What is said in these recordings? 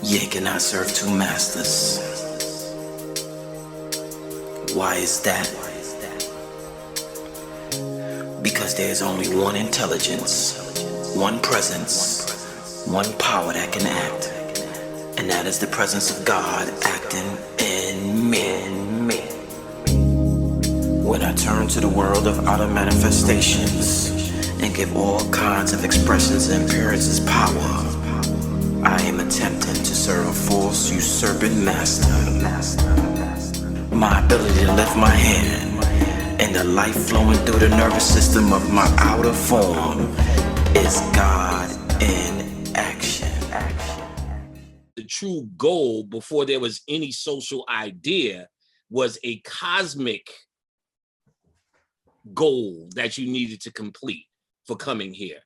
Ye cannot serve two masters. Why is that? Because there's only one intelligence, one presence, one power that can act, and that is the presence of God acting in me. When I turn to the world of outer manifestations and give all kinds of expressions and appearances power, I am attempting to serve a false usurping master. My ability to lift my hand and the life flowing through the nervous system of my outer form is God in action. The true goal before there was any social idea was a cosmic goal that you needed to complete for coming here.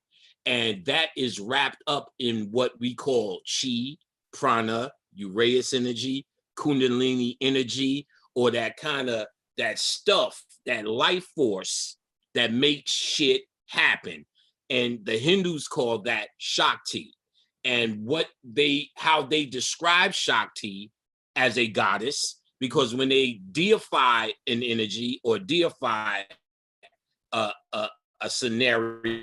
And that is wrapped up in what we call chi, prana, Uraeus energy, kundalini energy, or that kind of that stuff, that life force that makes shit happen. And the Hindus call that Shakti. And how they describe Shakti as a goddess, because when they deify an energy or deify a scenario,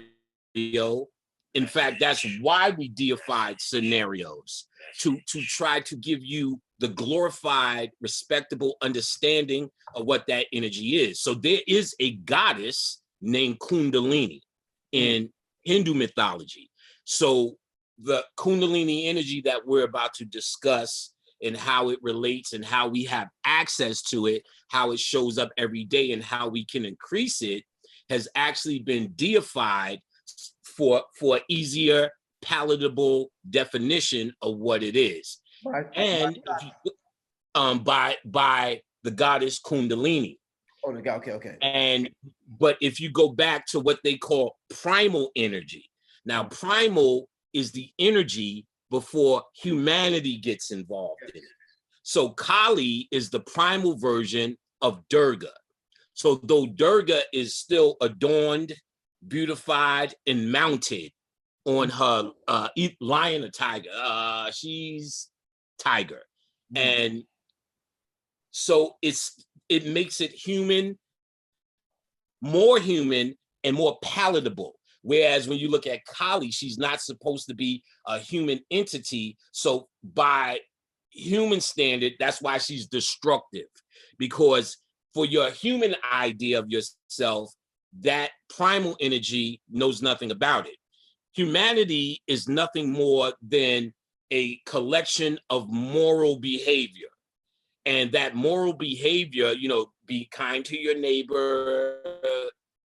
in fact, that's why we deified scenarios, to try to give you the glorified, respectable understanding of what that energy is. So there is a goddess named Kundalini in Hindu mythology. So the Kundalini energy that we're about to discuss and how it relates and how we have access to it, how it shows up every day and how we can increase it, has actually been deified for easier, palatable definition of what it is. Right. And by the goddess Kundalini. Oh, okay. And but if you go back to what they call primal energy, now primal is the energy before humanity gets involved in it. So Kali is the primal version of Durga. So though Durga is still adorned, beautified, and mounted on her lion or tiger, she's tiger. And so it makes it human, more human, and more palatable. Whereas when you look at Kali, she's not supposed to be a human entity. So by human standard, that's why she's destructive. Because for your human idea of yourself, that primal energy knows nothing about it. Humanity is nothing more than a collection of moral behavior. And that moral behavior, be kind to your neighbor,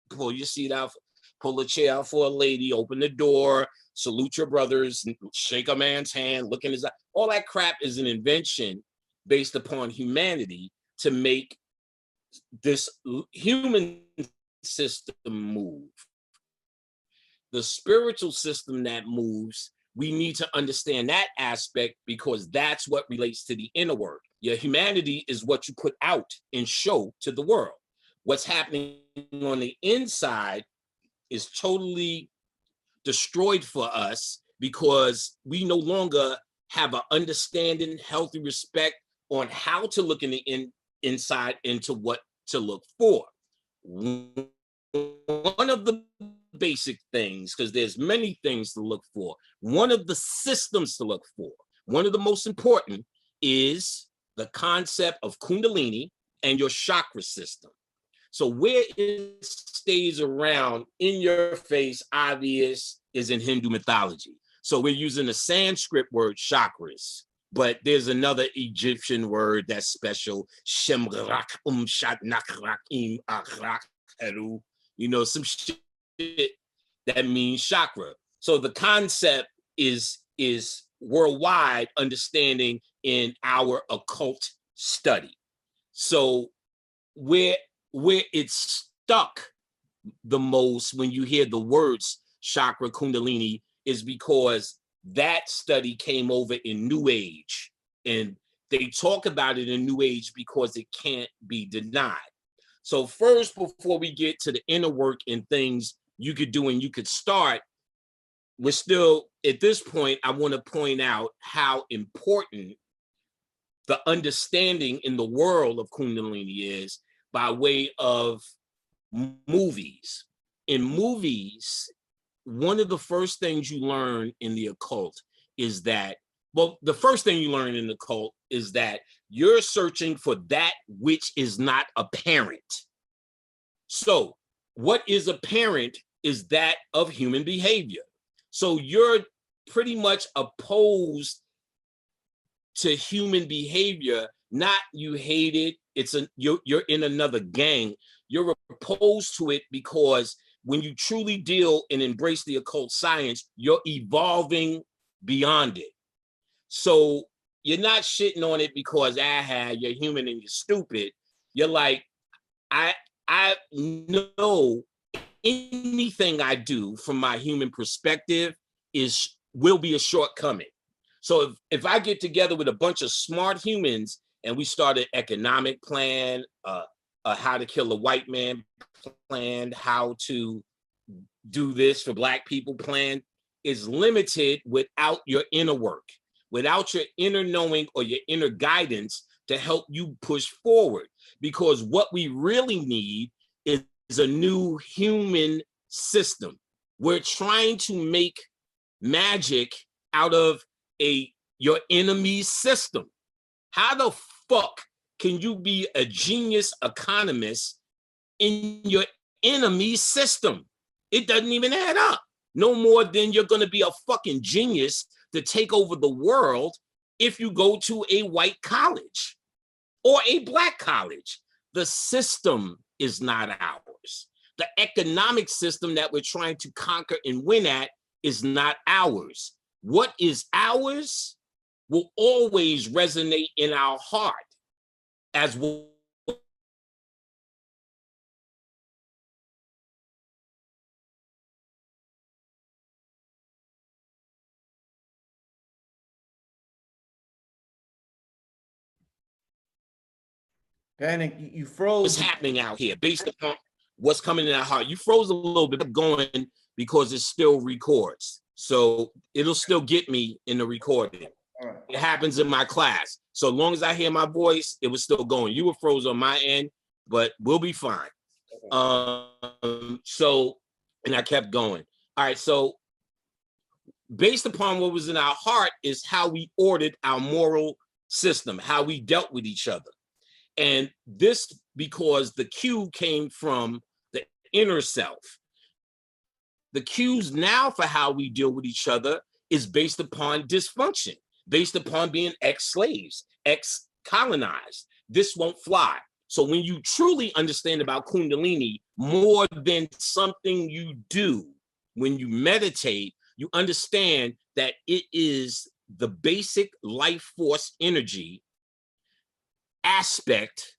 pull your seat out, pull a chair out for a lady, open the door, salute your brothers, shake a man's hand, look in his eye. All that crap is an invention based upon humanity to make this human system move. The spiritual system that moves, we need to understand that aspect, because that's what relates to the inner work. Your humanity is what you put out and show to the world. What's happening on the inside is totally destroyed for us, because we no longer have an understanding, healthy respect on how to look in the inside into what to look for. One of the basic things, because there's many things to look for, one of the systems to look for, one of the most important is the concept of Kundalini and your chakra system. So where it stays around in your face, obvious, is in Hindu mythology. So we're using the Sanskrit word chakras, but there's another Egyptian word that's special, Shemrak Shatnakrak Im Akrak Heru, some shit that means chakra. So the concept is worldwide understanding in our occult study. So where it's stuck the most when you hear the words chakra, Kundalini, is because that study came over in New Age, and they talk about it in New Age because it can't be denied. So first, before we get to the inner work and things you could do and you could start, we're still at this point, I want to point out how important the understanding in the world of Kundalini is by way of movies. In movies, one of the first things you learn in the occult is that, well, the first thing you learn in the occult is that you're searching for that which is not apparent. So what is apparent is that of human behavior. So you're pretty much opposed to human behavior, not you hate it, you're in another gang. You're opposed to it because when you truly deal and embrace the occult science, you're evolving beyond it. So you're not shitting on it because you're human and you're stupid. You're like, I know anything I do from my human perspective will be a shortcoming. So if I get together with a bunch of smart humans and we start an economic plan, how to kill a white man plan, how to do this for Black people plan, is limited without your inner work, without your inner knowing or your inner guidance to help you push forward. Because what we really need is a new human system. We're trying to make magic out of your enemy's system. How the fuck can you be a genius economist in your enemy's system? It doesn't even add up. No more than you're going to be a fucking genius to take over the world if you go to a white college or a Black college. The system is not ours. The economic system that we're trying to conquer and win at is not ours. What is ours will always resonate in our heart as well. Panic, you froze. What's happening out here based upon what's coming in our heart. You froze a little bit going because it still records. So it'll still get me in the recording. All right. It happens in my class. So as long as I hear my voice, it was still going. You were froze on my end, but we'll be fine. And I kept going. All right, so based upon what was in our heart is how we ordered our moral system, how we dealt with each other. And this because the cue came from the inner self. The cues now for how we deal with each other is based upon dysfunction, based upon being ex-slaves, ex-colonized. This won't fly. So when you truly understand about Kundalini, more than something you do, when you meditate, you understand that it is the basic life force energy aspect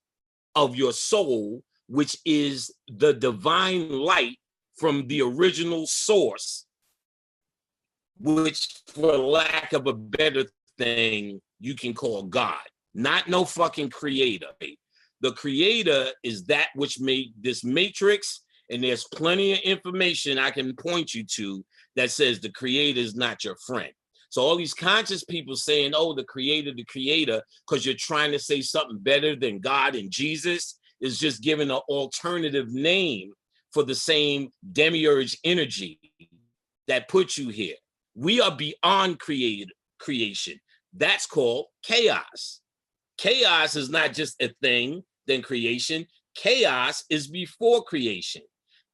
of your soul, which is the divine light from the original source, which, for lack of a better thing, you can call God, not no fucking creator. The creator is that which made this matrix, and there's plenty of information I can point you to that says the creator is not your friend. So all these conscious people saying, oh, the creator, because you're trying to say something better than God and Jesus, is just giving an alternative name for the same demiurge energy that put you here. We are beyond creation. That's called chaos. Chaos is not just a thing than creation. Chaos is before creation.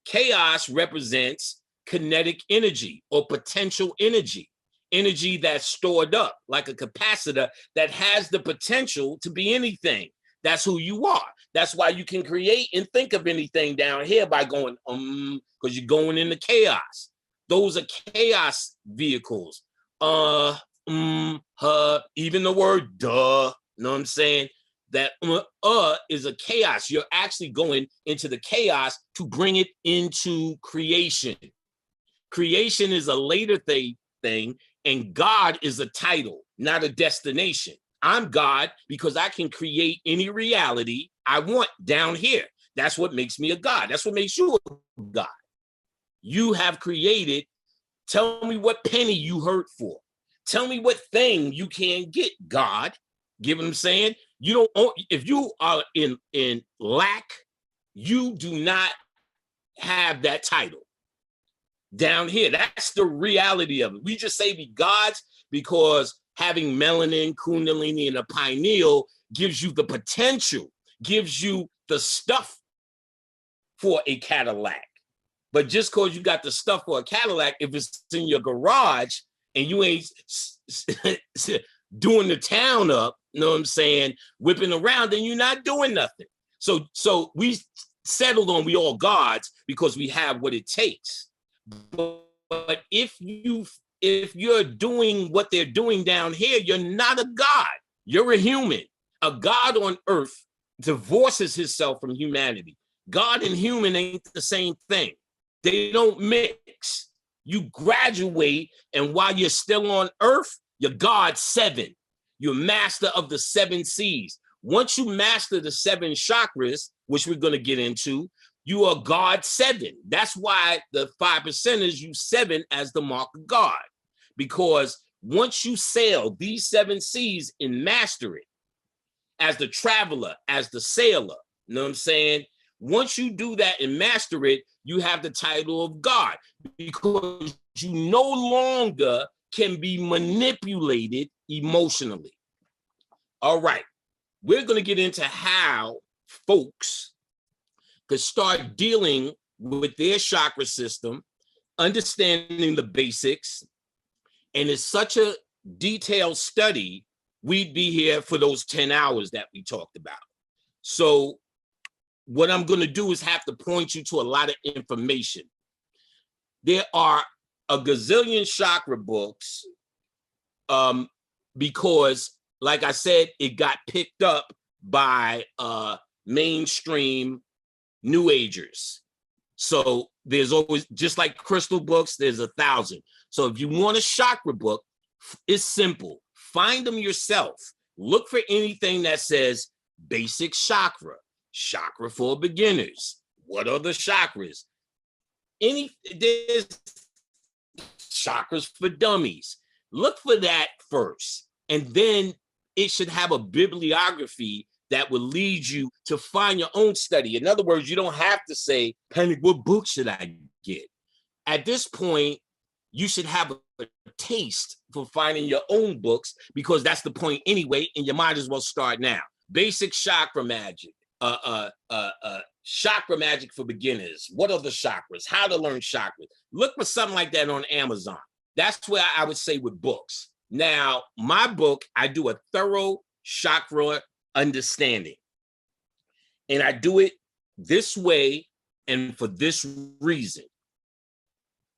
Chaos represents kinetic energy or potential energy. Energy that's stored up like a capacitor that has the potential to be anything. That's who you are. That's why you can create and think of anything down here by going, because you're going into chaos. Those are chaos vehicles. Even the word duh, you know what I'm saying? That is a chaos. You're actually going into the chaos to bring it into creation. Creation is a later thing. And God is a title, not a destination. I'm God because I can create any reality I want down here. That's what makes me a God. That's what makes you a God. You have created Tell me what penny you hurt for. Tell me what thing you can't get, God. Get what I'm saying? You don't own, if you are in lack, you do not have that title down here. That's the reality of it. We just say be gods because having melanin, kundalini, and a pineal gives you the potential, gives you the stuff for a Cadillac. But just because you got the stuff for a Cadillac, if it's in your garage and you ain't doing the town up, you know what I'm saying, whipping around, then you're not doing nothing. So we settled on we all gods because we have what it takes. But if you're doing what they're doing down here, you're not a god. You're a human. A god on earth divorces himself from humanity. God and human ain't the same thing. They don't mix. You graduate, and while you're still on earth, you're God 7. You're master of the 7 seas. Once you master the 7 chakras, which we're going to get into, you are God 7. That's why the 5%ers use 7 as the mark of God. Because once you sail these 7 seas and master it, as the traveler, as the sailor, you know what I'm saying? Once you do that and master it, you have the title of God because you no longer can be manipulated emotionally. All right, we're going to get into how folks could start dealing with their chakra system, understanding the basics, and it's such a detailed study, we'd be here for those 10 hours that we talked about. So what I'm going to do is have to point you to a lot of information. There are a gazillion chakra books because, like I said, it got picked up by mainstream New Agers. So there's always, just like crystal books, there's 1,000. So if you want a chakra book, it's simple. Find them yourself. Look for anything that says basic chakra. Chakra for beginners. What are the chakras? There's chakras for dummies. Look for that first. And then it should have a bibliography that will lead you to find your own study. In other words, you don't have to say, Panic, what book should I get? At this point, you should have a taste for finding your own books because that's the point anyway, and you might as well start now. Basic chakra magic. Chakra magic for beginners. What are the chakras? How to learn chakras? Look for something like that on Amazon. That's where I would say with books. Now, my book, I do a thorough chakra understanding. And I do it this way and for this reason.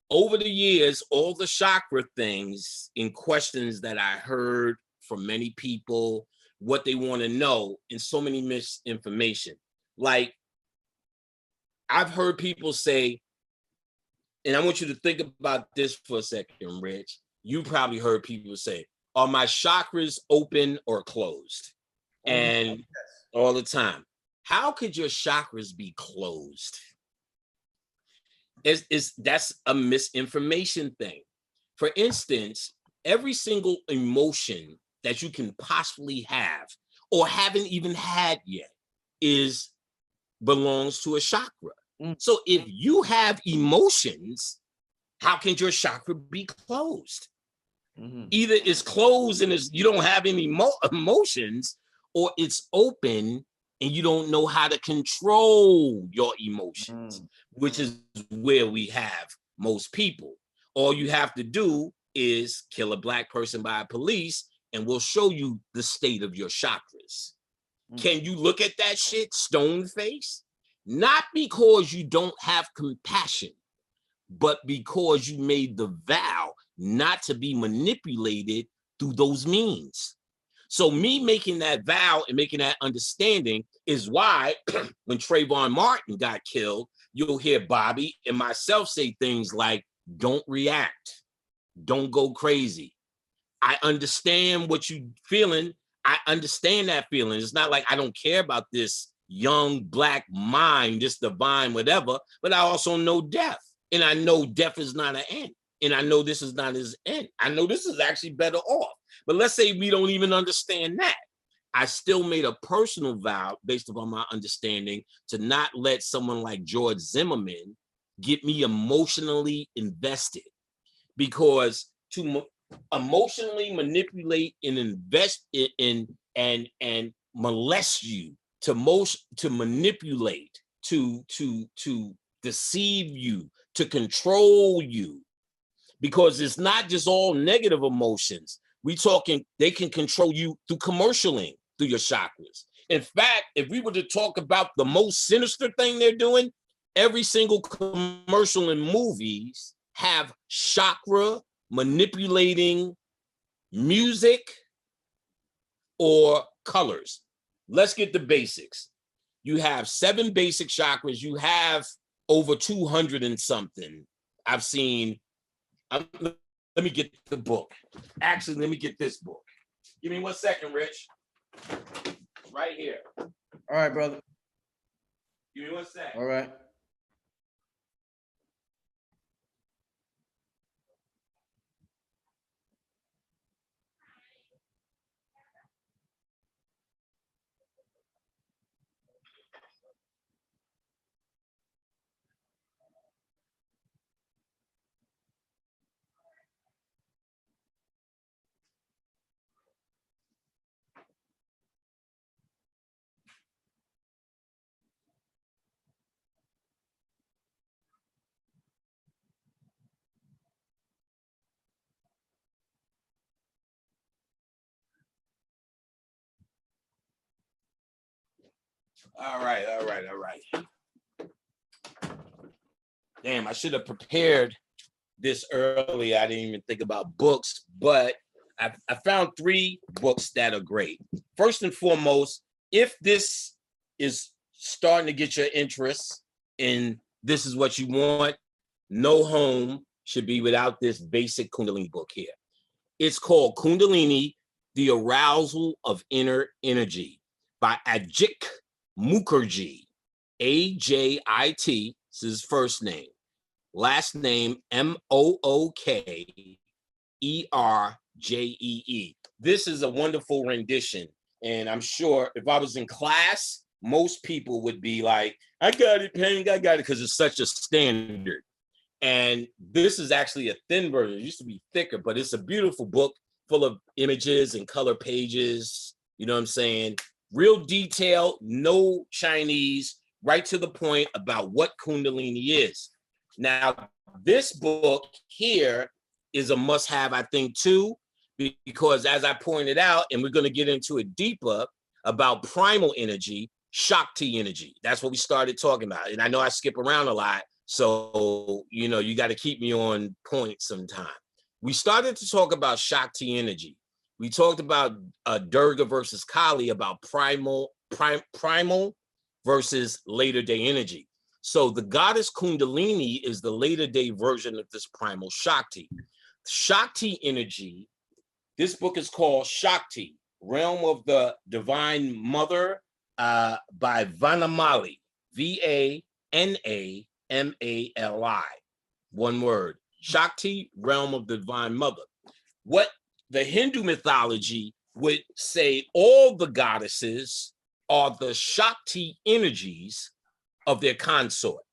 Over the years, all the chakra things in questions that I heard from many people, what they want to know, and so many misinformation. Like, I've heard people say, and I want you to think about this for a second, Rich. You probably heard people say, are my chakras open or closed? And all the time. How could your chakras be closed? That's a misinformation thing. For instance, every single emotion that you can possibly have or haven't even had yet belongs to a chakra. So if you have emotions, how can your chakra be closed? Either it's closed and you don't have any emotions, or it's open and you don't know how to control your emotions, which is where we have most people. All you have to do is kill a Black person by police and we'll show you the state of your chakras. Can you look at that shit stone face? Not because you don't have compassion, but because you made the vow not to be manipulated through those means. So me making that vow and making that understanding is why when Trayvon Martin got killed, you'll hear Bobby and myself say things like, don't react, don't go crazy. I understand what you're feeling. I understand that feeling. It's not like I don't care about this young Black mind, this divine whatever, but I also know death. And I know death is not an end. and I know this is not his end. I know this is actually better off. But let's say we don't even understand that. I still made a personal vow based upon my understanding to not let someone like George Zimmerman get me emotionally invested, because to emotionally manipulate and invest in and molest you, to manipulate, to deceive you, to control you, because it's not just all negative emotions. We talking, they can control you through commercialing through your chakras. In fact, if we were to talk about the most sinister thing they're doing, every single commercial in movies have chakra manipulating music or colors. Let's get the basics. You have 7 basic chakras. You have over 200 and something. I've seen. Let me get the book. Actually, let me get this book. Give me 1 second, Rich. Right here. All right, brother. Give me 1 second. All right. All right. Damn, I should have prepared this early. I didn't even think about books, but I found 3 books that are great. First and foremost, if this is starting to get your interest and this is what you want, no home should be without this basic Kundalini book here. It's called Kundalini, The Arousal of Inner Energy by Ajit Mukherjee, Ajit, this is his first name. Last name, Mookerjee. This is a wonderful rendition. And I'm sure if I was in class, most people would be like, I got it, Pink, I got it, because it's such a standard. And this is actually a thin version. It used to be thicker, but it's a beautiful book full of images and color pages. You know what I'm saying? Real detail, no Chinese, right to the point about what Kundalini is. Now, this book here is a must-have, I think, too, because as I pointed out, and we're going to get into it deeper about primal energy, Shakti energy. That's what we started talking about. And I know I skip around a lot, so, you know, you got to keep me on point sometime. We started to talk about Shakti energy. We talked about Durga versus Kali, about primal versus later day energy. So the goddess Kundalini is the later day version of this primal Shakti. Shakti energy, this book is called Shakti, Realm of the Divine Mother by Vanamali, Vanamali. One word, Shakti, Realm of the Divine Mother. What the Hindu mythology would say, all the goddesses are the Shakti energies of their consort.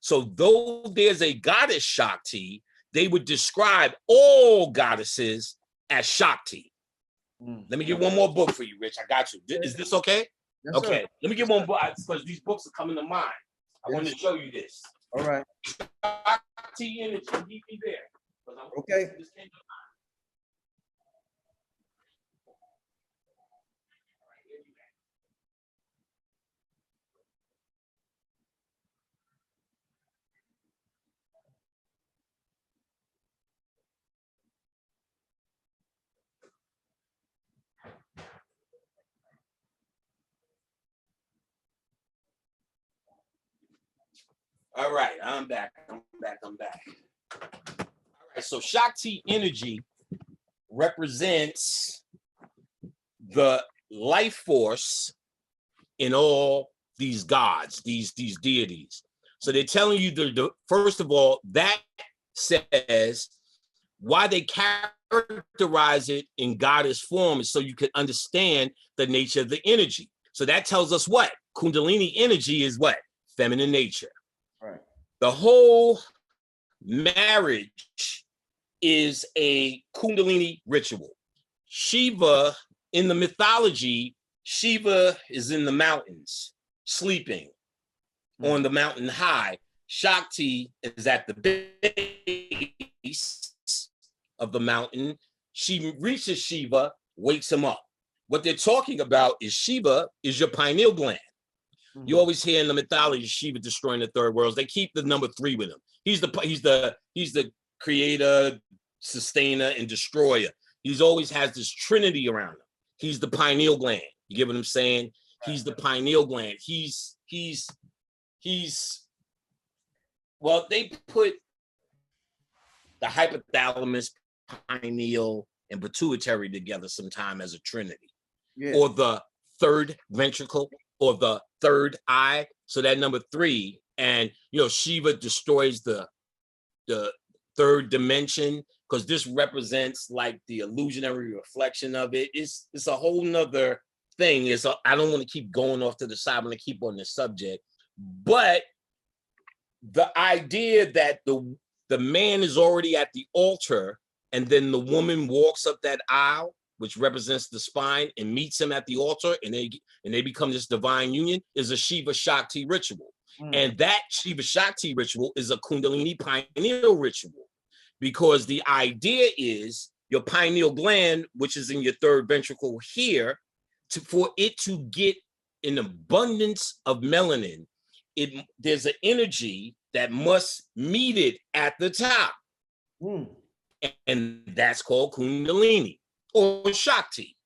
So though there's a goddess Shakti, they would describe all goddesses as Shakti. Let me get one more book for you, Rich. I got you. Is this okay? Yes, okay. Sir. Let me get one book because these books are coming to mind. I want to show you this. All right. Shakti energy, keep me there. Okay. All right, I'm back. All right, so Shakti energy represents the life force in all these gods, these deities. So they're telling you, first of all, that says why they characterize it in goddess form is so you can understand the nature of the energy. So that tells us what? Kundalini energy is what? Feminine nature. Right. The whole marriage is a Kundalini ritual. Shiva, in the mythology, Shiva is in the mountains, sleeping on the mountain high. Shakti is at the base of the mountain. She reaches Shiva, wakes him up. What they're talking about is Shiva is your pineal gland. You always hear in the mythology Shiva destroying the third worlds. They keep the number 3 with him. He's the creator, sustainer, and destroyer. He's always has this trinity around him. He's the pineal gland. You get what I'm saying? He's the pineal gland. Well, they put the hypothalamus, pineal, and pituitary together sometime as a trinity, or the third ventricle, or the third eye. So that number 3, and Shiva destroys the third dimension because this represents like the illusionary reflection of it. It's a whole nother thing. I don't want to keep going off to the side. I'm going to keep on this subject, but the idea that the man is already at the altar and then the woman walks up that aisle, which represents the spine, and meets him at the altar, and they become this divine union, is a Shiva Shakti ritual. And that Shiva Shakti ritual is a Kundalini pineal ritual, because the idea is your pineal gland, which is in your third ventricle here, for it to get an abundance of melanin, there's an energy that must meet it at the top. And that's called Kundalini or Shakti.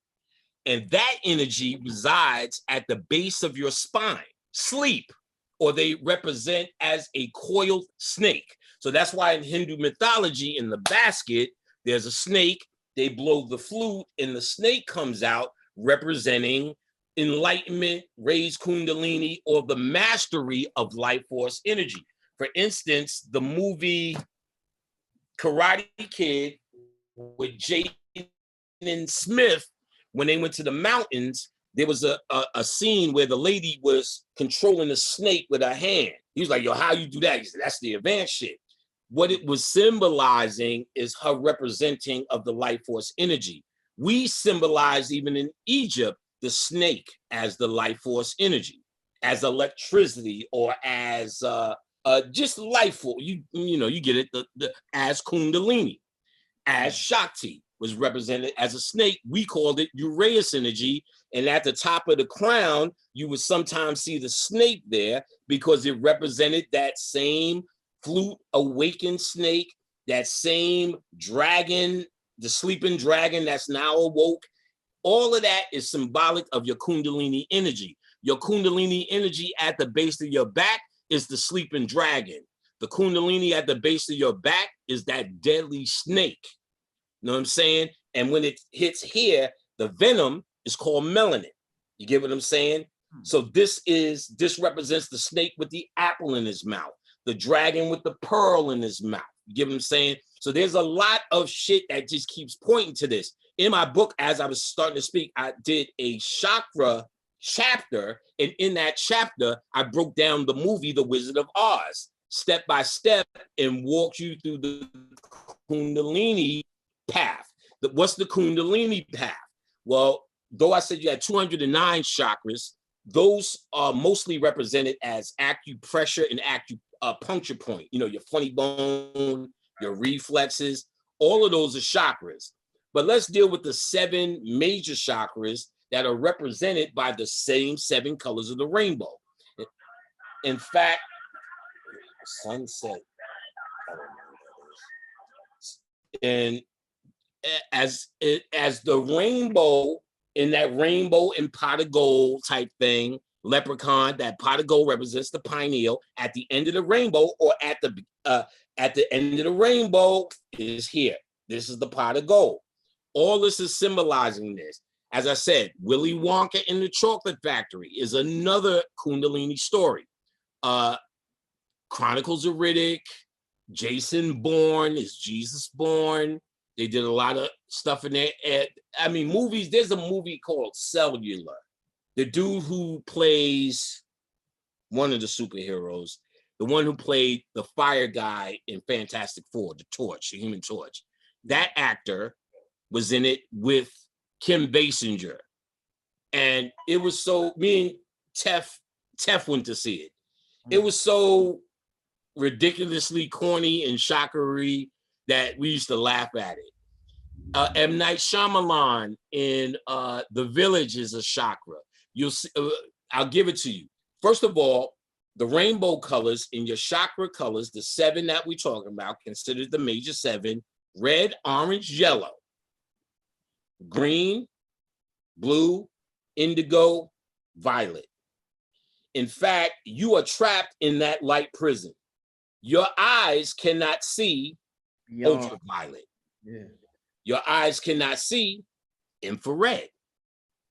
And that energy resides at the base of your spine, sleep, or they represent as a coiled snake. So that's why in Hindu mythology, in the basket, there's a snake, they blow the flute, and the snake comes out representing enlightenment, raised Kundalini, or the mastery of life force energy. For instance, the movie Karate Kid with Jaden Smith, when they went to the mountains, there was a scene where the lady was controlling the snake with her hand. He was like, yo, how you do that? He said, that's the advanced shit. What it was symbolizing is her representing of the life force energy. We symbolize, even in Egypt, the snake as the life force energy, as electricity, or as just life force. You get it, as Kundalini, as Shakti was represented as a snake. We called it Uraeus energy. And at the top of the crown, you would sometimes see the snake there because it represented that same flute awakened snake, that same dragon, the sleeping dragon that's now awoke. All of that is symbolic of your Kundalini energy. Your Kundalini energy at the base of your back is the sleeping dragon. The Kundalini at the base of your back is that deadly snake. You know what I'm saying? And when it hits here, the venom is called melanin. You get what I'm saying? So this represents the snake with the apple in his mouth, the dragon with the pearl in his mouth. You get what I'm saying? So there's a lot of shit that just keeps pointing to this. In my book, as I was starting to speak, I did a chakra chapter, and in that chapter, I broke down the movie The Wizard of Oz, step by step, and walked you through the Kundalini path. What's the Kundalini path? Well, though I said you had 209 chakras, those are mostly represented as acupressure and acupuncture point. Your funny bone, your reflexes, all of those are chakras. But let's deal with the 7 major chakras that are represented by the same 7 colors of the rainbow. In fact, sunset, and as the rainbow, in that rainbow and pot of gold type thing, leprechaun, that pot of gold represents the pineal. At the end of the rainbow, or at the end of the rainbow is here. This is the pot of gold. All this is symbolizing this. As I said, Willy Wonka in the Chocolate Factory is another Kundalini story. Chronicles of Riddick, Jason Bourne is Jesus Bourne. They did a lot of stuff in there. And, I mean, movies. There's a movie called Cellular. The dude who plays one of the superheroes, the one who played the fire guy in Fantastic Four, the Torch, the Human Torch, that actor was in it with Kim Basinger. And it was so, me and Tef went to see it. It was so ridiculously corny and shockery that we used to laugh at it. M. Night Shyamalan in The Village is a chakra. You'll see, I'll give it to you. First of all, the rainbow colors in your chakra colors, the 7 that we're talking about, considered the major 7: red, orange, yellow, green, blue, indigo, violet. In fact, you are trapped in that light prison. Your eyes cannot see ultraviolet. Yeah. Your eyes cannot see infrared.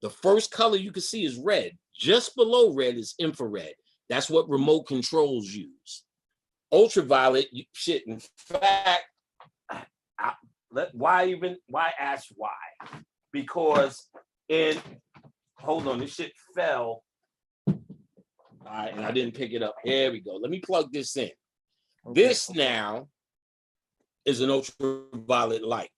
The first color you can see is red. Just below red is infrared. That's what remote controls use. Ultraviolet, shit. In fact, why ask why? Because hold on, this shit fell. All right, and I didn't pick it up. Here we go. Let me plug this in. Okay. This now is an ultraviolet light.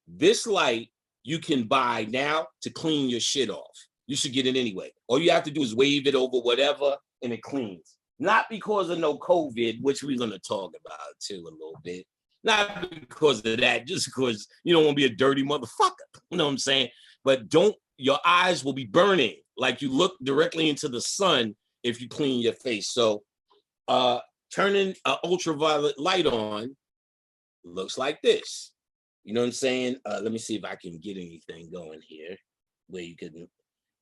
This light you can buy now to clean your shit off. You should get it anyway. All you have to do is wave it over whatever and it cleans. Not because of no COVID, which we're going to talk about too a little bit. Not because of that, just because you don't want to be a dirty motherfucker. You know what I'm saying? But your eyes will be burning like you look directly into the sun if you clean your face. So turning an ultraviolet light on looks like this. You know what I'm saying? Let me see if I can get anything going here where you can.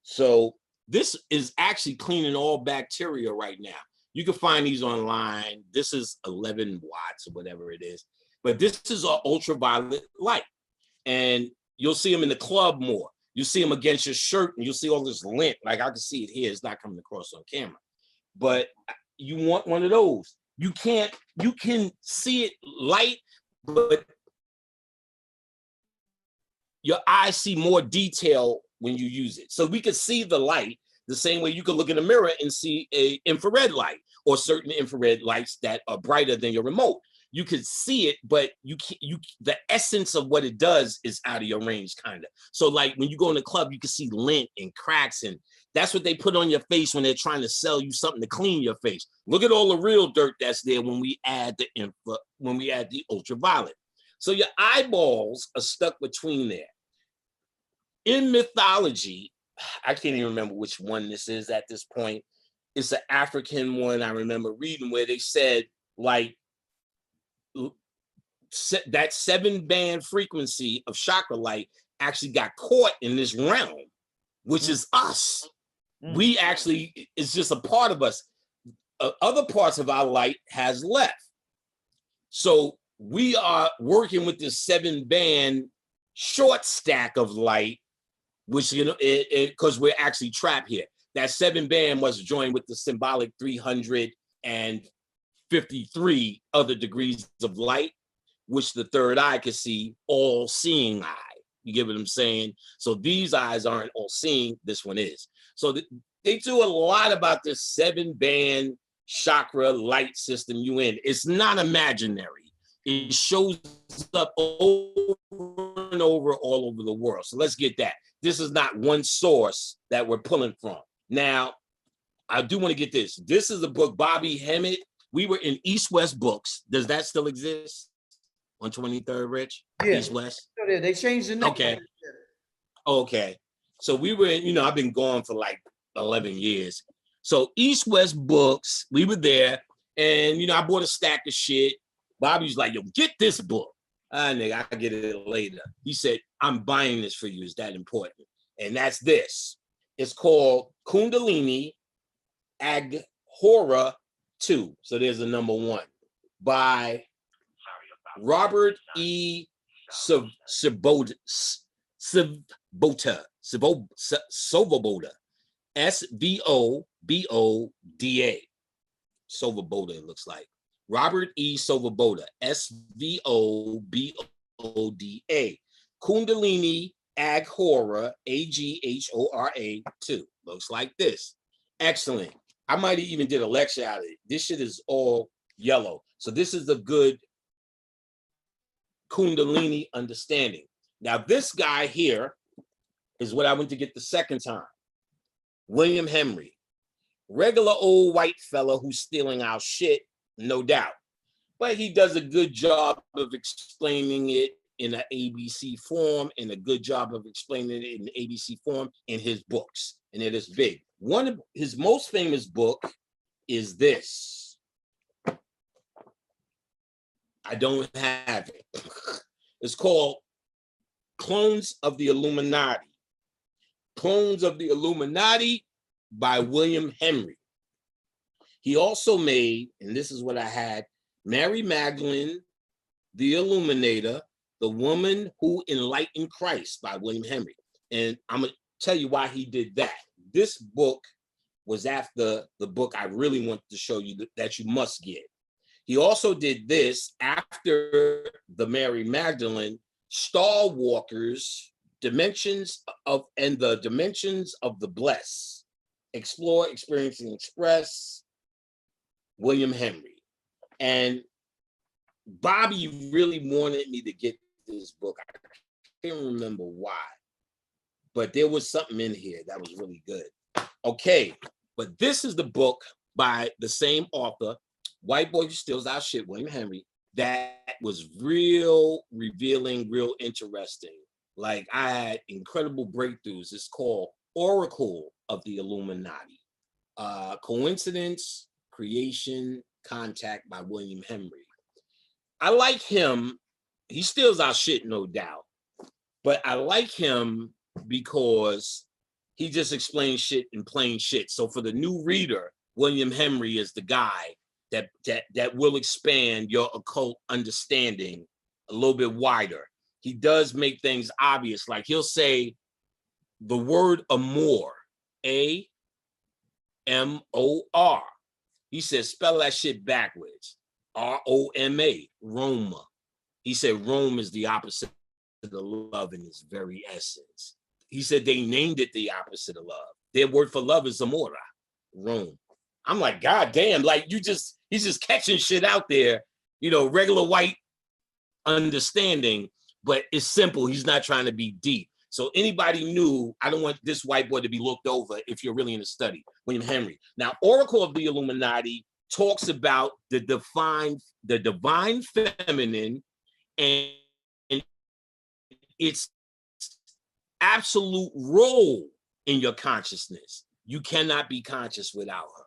So this is actually cleaning all bacteria right now. You can find these online. This is 11 watts or whatever it is. But this is an ultraviolet light. And you'll see them in the club more. You see them against your shirt and you'll see all this lint. Like I can see it here. It's not coming across on camera. But you want one of those. You can see it light, but your eyes see more detail when you use it. So we could see the light the same way you could look in a mirror and see a infrared light or certain infrared lights that are brighter than your remote. You could see it, but the essence of what it does is out of your range, kind of. So like when you go in the club, you can see lint and cracks, and that's what they put on your face when they're trying to sell you something to clean your face. Look at all the real dirt that's there when we add the ultraviolet. So your eyeballs are stuck between there. In mythology, I can't even remember which one this is at this point. It's an African one I remember reading where they said like that 7-band frequency of chakra light actually got caught in this realm, which is us. We actually, it's just a part of us. Other parts of our light has left. So we are working with this 7-band short stack of light, which, you know, because we're actually trapped here. That 7-band was joined with the symbolic 353 other degrees of light, which the third eye can see, all-seeing eye. You get what I'm saying? So these eyes aren't all-seeing, this one is. So they do a lot about this 7-band chakra light system you in. It's not imaginary. It shows up over and over all over the world. So let's get that. This is not one source that we're pulling from. Now, I do want to get this. This is a book, Bobby Hemmitt. We were in East West Books. Does that still exist? On 23rd, Rich? Yeah. East West? They changed the name. Okay. Okay. So we were in, I've been gone for like 11 years. So East West Books, we were there. And, I bought a stack of shit. Bobby's like, yo, get this book. Nigga, I'll get it later. He said, I'm buying this for you. Is that important? And that's this. It's called Kundalini Aghora 2. So there's a number 1 by Robert E. Svoboda. Svoboda. S-V-O-B-O-D-A. Svoboda, it looks like. Robert E. Svoboda. S-V-O-B-O-D-A. Aghora, Kundalini Aghora, Aghora 2. Looks like this. Excellent. I might have even did a lecture out of it. This shit is all yellow. So this is a good Kundalini understanding. Now this guy here is what I went to get the second time. William Henry. Regular old white fella who's stealing our shit, no doubt. But he does a good job of explaining it in an ABC form and a good job of explaining it in ABC form in his books. And it is big. One of his most famous book is this. I don't have it. It's called Clones of the Illuminati. Clones of the Illuminati by William Henry. He also made, and this is what I had, Mary Magdalene, the Illuminator, the Woman Who Enlightened Christ by William Henry. And I'm gonna tell you why he did that. This book was after the book I really want to show you that you must get. He also did this after the Mary Magdalene, Star Walkers, Dimensions of the Blessed. Explore, Experience, and Express, William Henry. And Bobby really wanted me to get this book. I can't remember why, but there was something in here that was really good. Okay, but this is the book by the same author, White Boy Who Steals Our Shit, William Henry, that was real revealing, real interesting. Like, I had incredible breakthroughs. It's called Oracle of the Illuminati. Coincidence, Creation, Contact by William Henry. I like him. He steals our shit, no doubt. But I like him because he just explains shit in plain shit. So for the new reader, William Henry is the guy that will expand your occult understanding a little bit wider. He does make things obvious. Like he'll say the word amor, A-M-O-R. He says, spell that shit backwards. R-O-M-A, Roma. He said Rome is the opposite of the love in its very essence. He said they named it the opposite of love. Their word for love is amora, Rome. I'm like, God damn, like he's just catching shit out there, you know, regular white understanding, but it's simple. He's not trying to be deep. So anybody new, I don't want this white boy to be looked over if you're really in a study. William Henry. Now, Oracle of the Illuminati talks about the divine feminine and its absolute role in your consciousness. You cannot be conscious without her.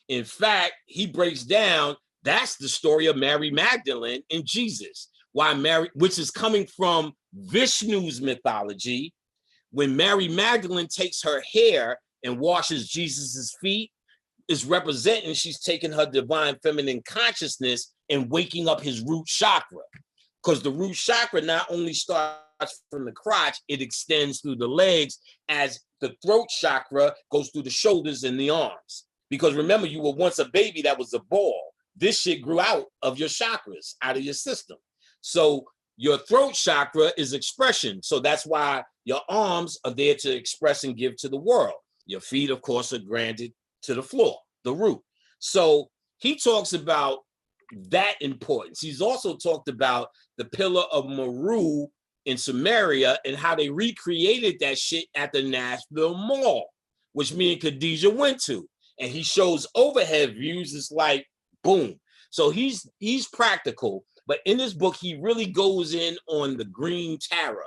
In fact, he breaks down, that's the story of Mary Magdalene and Jesus. Why Mary, which is coming from Vishnu's mythology, when Mary Magdalene takes her hair and washes Jesus's feet, is representing she's taking her divine feminine consciousness and waking up his root chakra. Because the root chakra not only starts from the crotch, it extends through the legs as the throat chakra goes through the shoulders and the arms. Because remember, you were once a baby that was a ball. This shit grew out of your chakras, out of your system. So your throat chakra is expression. So that's why your arms are there to express and give to the world. Your feet, of course, are granted to the floor, the root. So he talks about that importance. He's also talked about the pillar of Meru in Samaria and how they recreated that shit at the Nashville Mall, which me and Khadijah went to. And he shows overhead views. It's like, boom. So he's practical. But in this book, he really goes in on the Green Terror.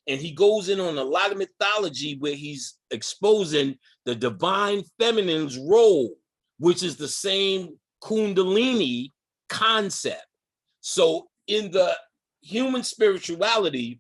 And he goes in on a lot of mythology where he's exposing the divine feminine's role, which is the same Kundalini concept. So in the human spirituality,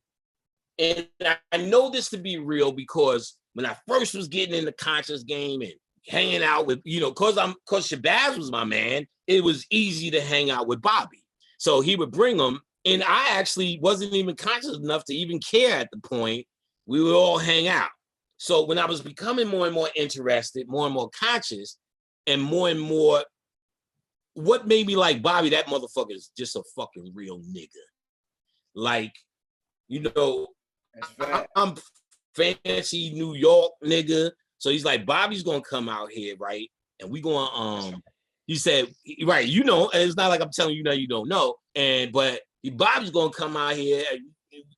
and I know this to be real because when I first was getting in the conscious game and hanging out with, you know, cause Shabazz was my man, it was easy to hang out with Bobby. So he would bring them, and I actually wasn't even conscious enough to even care at the point. We would all hang out. So when I was becoming more and more interested, more and more conscious, and more, what made me like Bobby, that motherfucker is just a fucking real nigga. Like, you know, That's fact. I'm fancy New York nigga. So he's like, Bobby's gonna come out here, right? And we gonna he said, right, you know, and it's not like I'm telling you now you don't know. And but Bobby's gonna come out here.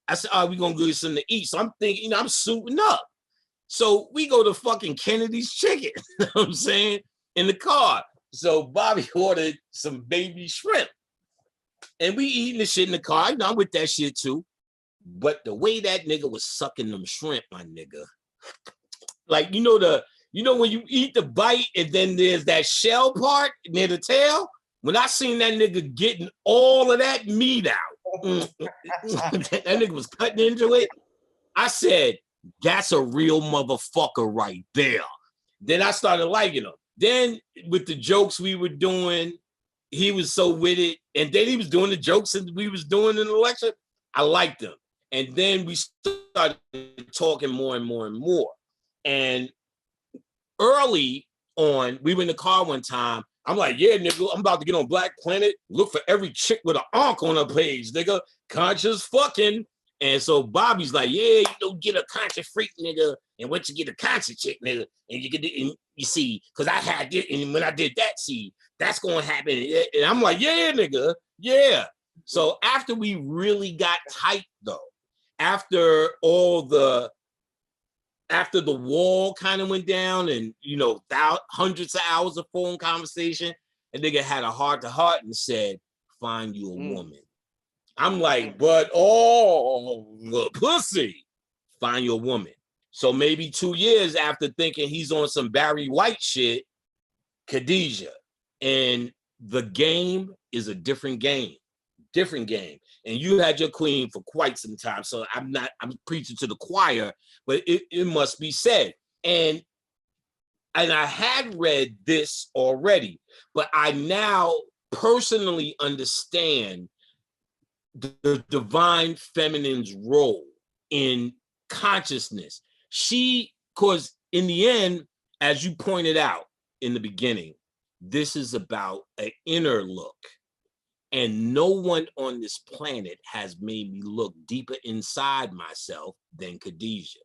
I said, we gonna go get something to eat. So I'm thinking, you know, I'm suiting up. So we go to fucking Kennedy's Chicken, you know what I'm saying, in the car. So Bobby ordered some baby shrimp. And we eating the shit in the car. You know, I'm with that shit too. But the way that nigga was sucking them shrimp, my nigga, like you know when you eat the bite and then there's that shell part near the tail. When I seen that nigga getting all of that meat out, that nigga was cutting into it. I said, "That's a real motherfucker right there." Then I started liking him. Then with the jokes we were doing, he was so with it, and then he was doing the jokes that we was doing in the lecture. I liked him. And then we started talking more and more and more. And early on, we were in the car one time. I'm like, yeah, nigga, I'm about to get on Black Planet. Look for every chick with an onk on her page, nigga. Conscious fucking. And so Bobby's like, yeah, you know, get a conscious freak, nigga. And once you get a conscious chick, nigga, and you get it, and you see, because I had it, and when I did that, see, that's going to happen. And I'm like, yeah, nigga, yeah. So after we really got tight, though, after the wall kind of went down and, you know, hundreds of hours of phone conversation, a nigga had a heart to heart and said, find you a woman. I'm like, but pussy, find your woman. So maybe 2 years after thinking he's on some Barry White shit, Khadijah. And the game is a different game. And you had your queen for quite some time. So I'm preaching to the choir, but it must be said. And I had read this already, but I now personally understand the divine feminine's role in consciousness. Because in the end, as you pointed out in the beginning, this is about an inner look. And no one on this planet has made me look deeper inside myself than Khadijah.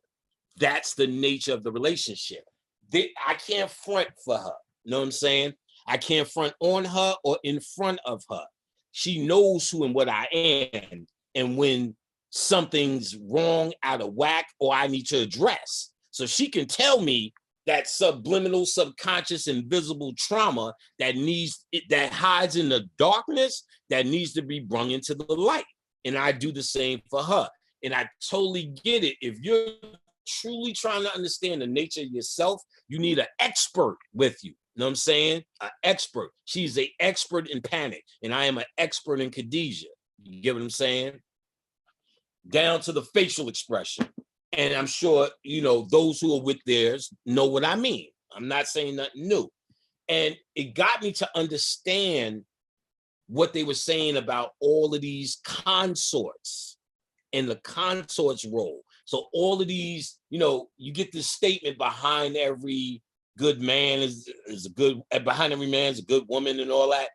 That's the nature of the relationship. I can't front for her. You know what I'm saying? I can't front on her or in front of her. She knows who and what I am. And when something's wrong, out of whack, or I need to address. So she can tell me that subliminal, subconscious, invisible trauma that hides in the darkness that needs to be brought into the light. And I do the same for her. And I totally get it. If you're truly trying to understand the nature of yourself, you need an expert with you. You know what I'm saying? An expert. She's an expert in panic. And I am an expert in Khadijah. You get what I'm saying? Down to the facial expression. And I'm sure, you know, those who are with theirs know what I mean. I'm not saying nothing new. And it got me to understand what they were saying about all of these consorts and the consort's role. So all of these, you know, you get this statement behind every good man is a good, behind every man is a good woman and all that.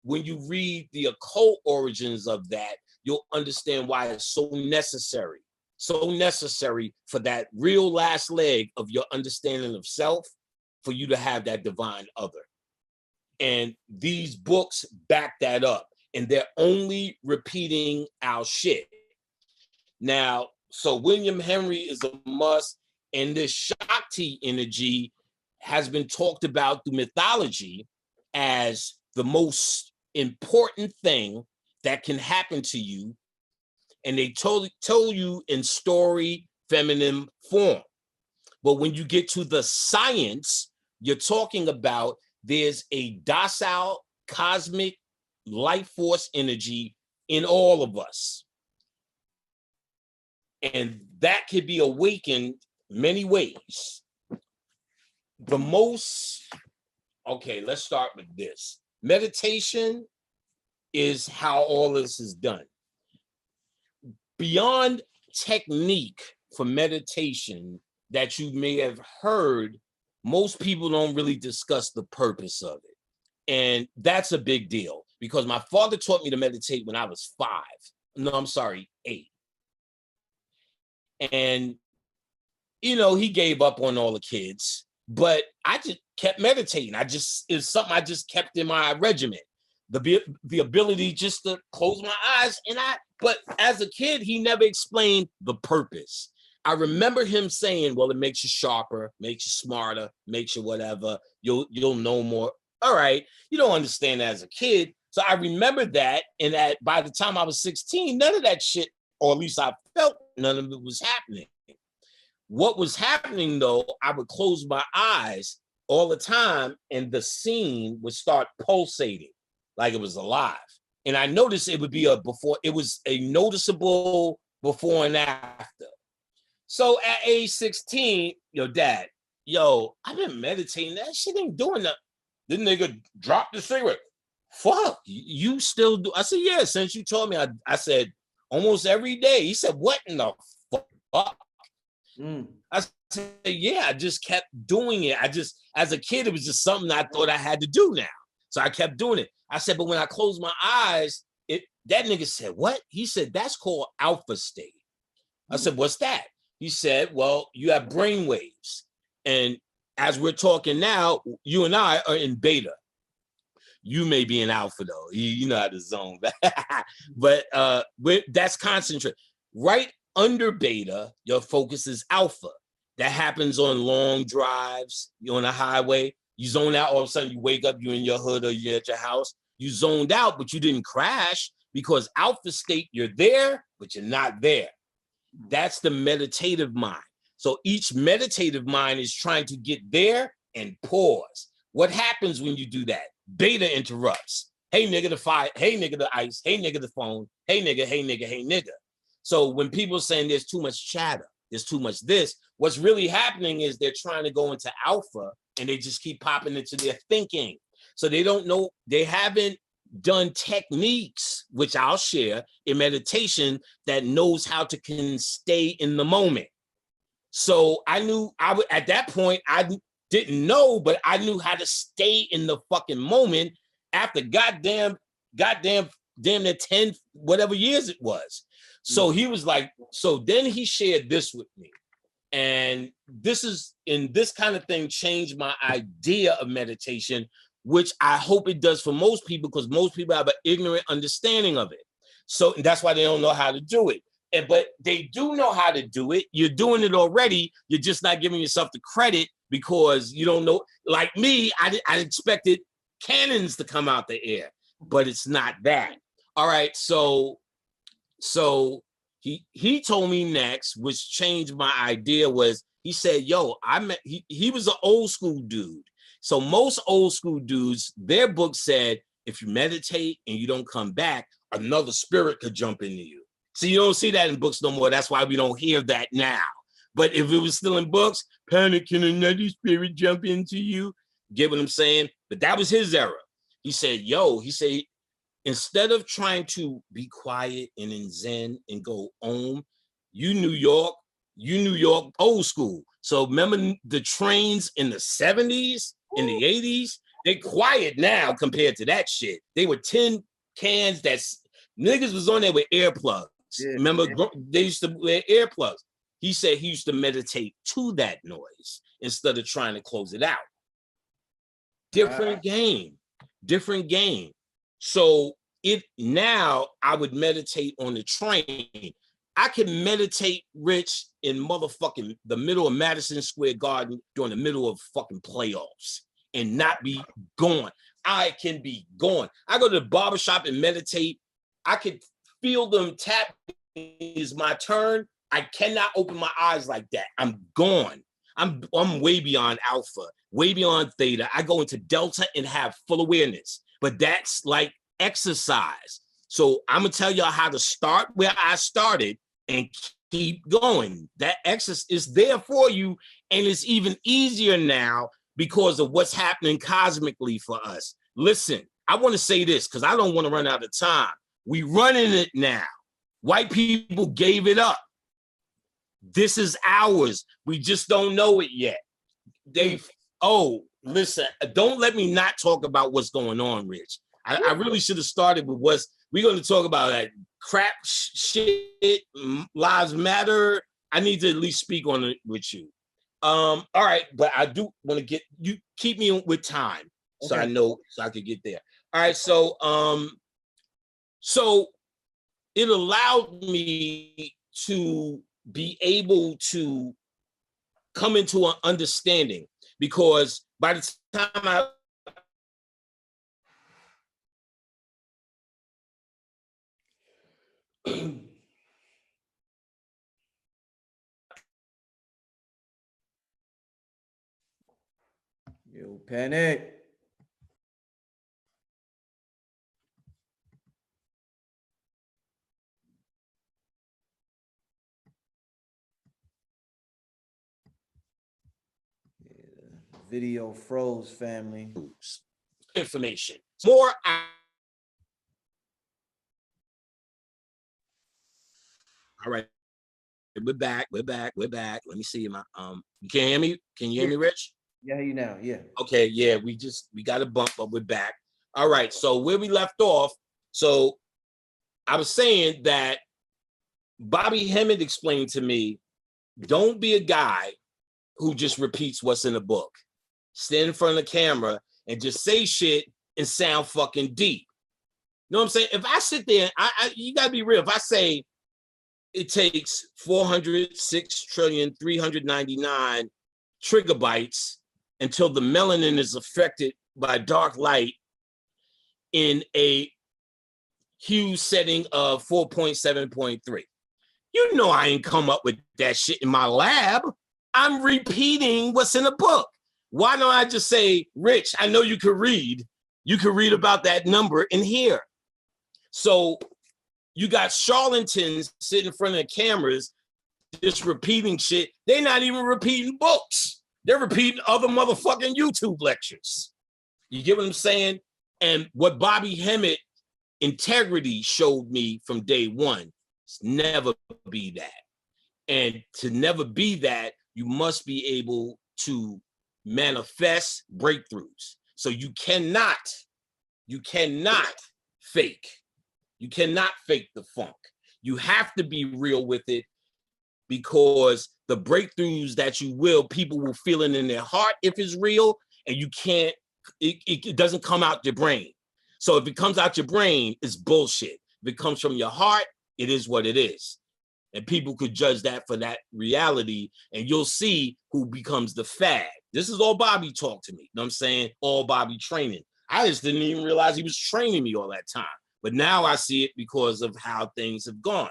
When you read the occult origins of that, you'll understand why it's so necessary for that real last leg of your understanding of self, for you to have that divine other. And these books back that up, and they're only repeating our shit. Now, so William Henry is a must, and this Shakti energy has been talked about through mythology as the most important thing that can happen to you. And they told you in story, feminine form. But when you get to the science, you're talking about there's a docile cosmic life force energy in all of us. And that could be awakened many ways. Okay, let's start with this. Meditation is how all this is done. Beyond technique for meditation that you may have heard, most people don't really discuss the purpose of it. And that's a big deal, because my father taught me to meditate when I was 8. And, he gave up on all the kids, but I just kept meditating. It's something I just kept in my regimen. The ability just to close my eyes. But as a kid, he never explained the purpose. I remember him saying, well, it makes you sharper, makes you smarter, makes you whatever. You'll know more. All right. You don't understand that as a kid. So I remember that. And that by the time I was 16, none of that shit, or at least I felt none of it was happening. What was happening though, I would close my eyes all the time and the scene would start pulsating like it was alive. And I noticed it would be it was a noticeable before and after. So at age 16, Dad, I've been meditating. That shit ain't doing nothing. This nigga dropped the cigarette. Fuck, you still do? I said, yeah, since you told me. I said, almost every day. He said, what in the fuck? I said, yeah, I just kept doing it. As a kid, it was just something I thought I had to do now. So I kept doing it. I said, but when I closed my eyes, that nigga said, what? He said, that's called alpha state. I said, what's that? He said, well, you have brain waves. And as we're talking now, you and I are in beta. You may be in alpha though. You know how to zone. But that's concentrate. Right under beta, your focus is alpha. That happens on long drives. You're on a highway. You zone out, all of a sudden you wake up, you're in your hood or you're at your house. You zoned out, but you didn't crash because alpha state, you're there, but you're not there. That's the meditative mind. So each meditative mind is trying to get there and pause. What happens when you do that? Beta interrupts. Hey, nigga, the fire. Hey, nigga, the ice. Hey, nigga, the phone. Hey, nigga, hey, nigga, hey, nigga. So when people are saying there's too much chatter, there's too much this, what's really happening is they're trying to go into alpha and they just keep popping into their thinking. So they don't know, they haven't done techniques, which I'll share in meditation, that knows how to stay in the moment. So I knew at that point, I didn't know, but I knew how to stay in the fucking moment after goddamn near 10, whatever years it was. So he was like, so then he shared this with me. And this kind of thing changed my idea of meditation, which I hope it does for most people, because most people have an ignorant understanding of it. So that's why they don't know how to do it. But they do know how to do it. You're doing it already. You're just not giving yourself the credit because you don't know. Like me, I expected cannons to come out the air, but it's not that. All right, so he told me next, which changed my idea, was he said, yo, he was an old school dude. So most old school dudes, their book said, if you meditate and you don't come back, another spirit could jump into you. So you don't see that in books no more. That's why we don't hear that now. But if it was still in books, panic, can another spirit jump into you? Get what I'm saying? But that was his era. He said, instead of trying to be quiet and in Zen and go Om, you New York old school. So remember the trains in the 70s, in the 80s? They quiet now compared to that shit. They were tin cans niggas was on there with earplugs. Yeah, remember, they used to wear earplugs. He said he used to meditate to that noise instead of trying to close it out. Different game. So now I would meditate on the train. I can meditate, Rich, in motherfucking the middle of Madison Square Garden during the middle of fucking playoffs and not be gone. I can be gone. I go to the barbershop and meditate. I could feel them tap. Is my turn. I cannot open my eyes like that. I'm gone. I'm way beyond alpha, way beyond theta. I go into delta and have full awareness. But that's like exercise. So I'm gonna tell y'all how to start where I started and keep going. That exercise is there for you, and it's even easier now because of what's happening cosmically for us. Listen, I want to say this because I don't want to run out of time. We running it now. White people gave it up. This is ours. We just don't know it yet. Listen, don't let me not talk about what's going on, Rich. I really should have started with we're going to talk about that crap shit, lives matter. I need to at least speak on it with you. All right, but I do want to get you keep me with time so I know so I could get there. All right, so so it allowed me to be able to come into an understanding because by the time I Yo, Panic. Yeah, video froze, family. information more. All right, we're back. Let me see my you can hear me? Can you hear me, Rich? Yeah, you now. Yeah. Okay, yeah, we got a bump, but we're back. All right, so where we left off, so I was saying that Bobby Hemmett explained to me, don't be a guy who just repeats what's in the book. Stand in front of the camera and just say shit and sound fucking deep. You know what I'm saying? If I sit there, you gotta be real. If I say it takes 406,399 trigger bytes until the melanin is affected by dark light in a hue setting of 4.7.3. You know I ain't come up with that shit in my lab. I'm repeating what's in the book. Why don't I just say, Rich, I know you can read. You can read about that number in here. So you got charlatans sitting in front of the cameras just repeating shit. They're not even repeating books. They're repeating other motherfucking YouTube lectures. You get what I'm saying? And what Bobby Hemmett integrity showed me from day one is never be that. And to never be that, you must be able to manifest breakthroughs. So you cannot fake. You cannot fake the funk. You have to be real with it because the breakthroughs that you will, people will feel it in their heart if it's real, and you can't, it doesn't come out your brain. So if it comes out your brain, it's bullshit. If it comes from your heart, it is what it is. And people could judge that for that reality, and you'll see who becomes the fad. This is all Bobby talk to me. You know what I'm saying? All Bobby training. I just didn't even realize he was training me all that time. But now I see it because of how things have gone.